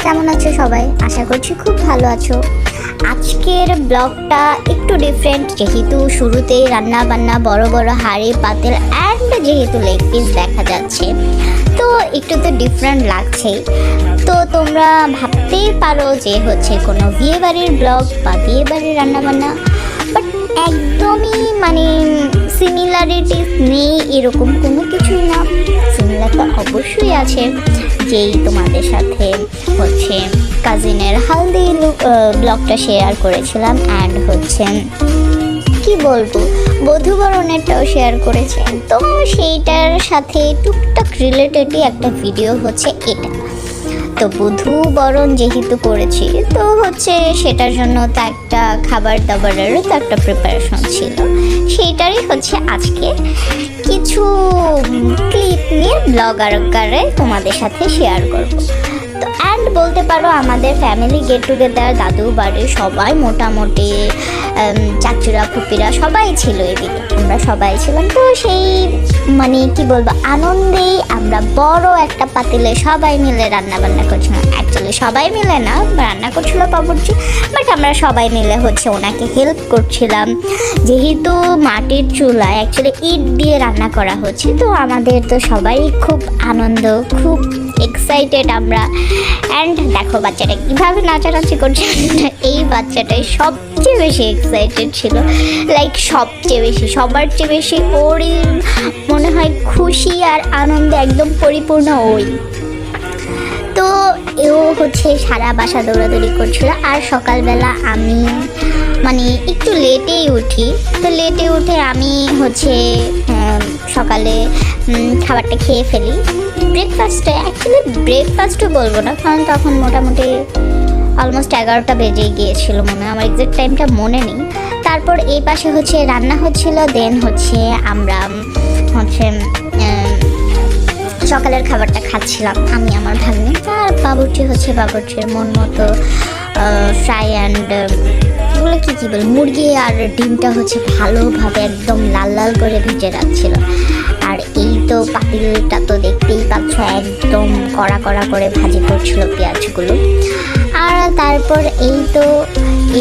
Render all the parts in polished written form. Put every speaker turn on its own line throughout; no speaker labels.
কেমন আছো সবাই? আশা করছি খুব ভালো আছো। আজকের ব্লগটা একটু ডিফারেন্ট, যেহেতু শুরুতেই রান্না বান্না, বড় বড় হাঁড়ি পাতিল অ্যান্ড যেহেতু লেগ পিস দেখা যাচ্ছে, তো একটু তো ডিফারেন্ট লাগছেই। তো তোমরা ভাবতেই পারো যে হচ্ছে কোনো বিয়েবাড়ির ব্লগ বা বিয়েবাড়ির রান্নাবান্না, বাট একদমই সিমিলারিটিস নেই, এরকম কোনো কিছুই না। সিমিলার তো অবশ্যই আছে, যেই তোমাদের সাথে হচ্ছে কাজিনের হালদি ব্লগটা শেয়ার করেছিলাম, অ্যান্ড হচ্ছে কি বলবো বধূবরণেরটাও শেয়ার করেছি। তো সেইটার সাথে টুকটাক রিলেটেডই একটা ভিডিও হচ্ছে এটা। তো বধূবরণ যেহেতু করেছি, তো হচ্ছে সেটার জন্য তো একটা খাবার দাবারেরও তো একটা প্রিপারেশন ছিল, সেইটারই হচ্ছে আজকে কিছু ক্লিপ নিয়ে ব্লগ আকারে তোমাদের সাথে শেয়ার করব। তো অ্যান্ড বলতে পারো আমাদের ফ্যামিলি গেট টুগেদার, দাদু বাড়ির সবাই মোটামুটি চাচুরা ফুপিরা সবাই ছিল এদিকে, আমরা সবাই ছিলাম। তো সেই কি বলবো আনন্দেই আমরা বড় একটা পাতিলে সবাই মিলে রান্না বান্না করছিলাম। অ্যাকচুয়ালি সবাই মিলে না, রান্না করছিল বাবুর্চি, বাট আমরা সবাই মিলে হচ্ছে ওনাকে হেল্প করছিলাম। যেহেতু মাটির চুলায় অ্যাকচুয়ালি ইট দিয়ে রান্না করা হচ্ছে, তো আমাদের তো সবাই খুব আনন্দ, খুব এক্সাইটেড আমরা। অ্যান্ড দেখো বাচ্চাটা কীভাবে নাচানাচি করছে, এই বাচ্চাটাই সবচেয়ে বেশি এক্সাইটেড ছিল, লাইক সবচেয়ে বেশি, সবার চেয়ে বেশি ওরই মনে হয় খুশি আর আনন্দে একদম পরিপূর্ণ ওই। তো এও হচ্ছে সারা বাসা দৌড়াদৌড়ি করছিল। আর সকালবেলা আমি একটু লেটেই উঠি, তো লেটে উঠে আমি হচ্ছে সকালে খাবারটা খেয়ে ফেলি। ব্রেকফাস্টও বলবো না, কারণ তখন মোটামুটি অলমোস্ট 11টা বেজে গিয়েছিল মনে হয়, আমার এক্সাক্ট টাইমটা মনে নেই। তারপর এই পাশে হচ্ছে রান্না হচ্ছিল, দেন হচ্ছে আমরা হচ্ছে সকালের খাবারটা খাচ্ছিলাম আমি, আমার ভাগ্নে, আর বাবুর্চি হচ্ছে বাবুর্চির মন মতো ফ্রাই অ্যান্ড এগুলো কী বল মুরগি আর ডিমটা হচ্ছে ভালোভাবে একদম লাল লাল করে ভেজে রাখছিল। আর এই তো পাতিলটা তো দেখতেই পাচ্ছ, একদম কড়া কড়া করে ভাজি করছিল পেঁয়াজগুলো। আর তারপর এই তো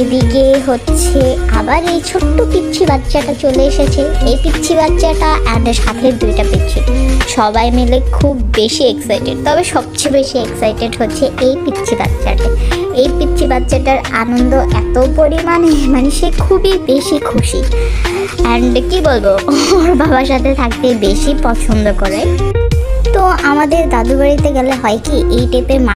এদিকে হচ্ছে আবার এই ছোট্ট পিচ্ছি বাচ্চাটা চলে এসেছে। এই পিচ্ছি বাচ্চাটা অ্যান্ড সাথে 2টা পিচ্ছি, সবাই মিলে খুব বেশি এক্সাইটেড। তবে সবচেয়ে বেশি এক্সাইটেড হচ্ছে এই পিচ্ছি বাচ্চাটা। এই পিচ্ছি বাচ্চাটার আনন্দ এত পরিমাণে সে খুবই বেশি খুশি, অ্যান্ড কি বলবো ওর বাবার সাথে থাকতে বেশি পছন্দ করে। তো আমাদের দাদু বাড়িতে গেলে হয় কি, এই টাইপের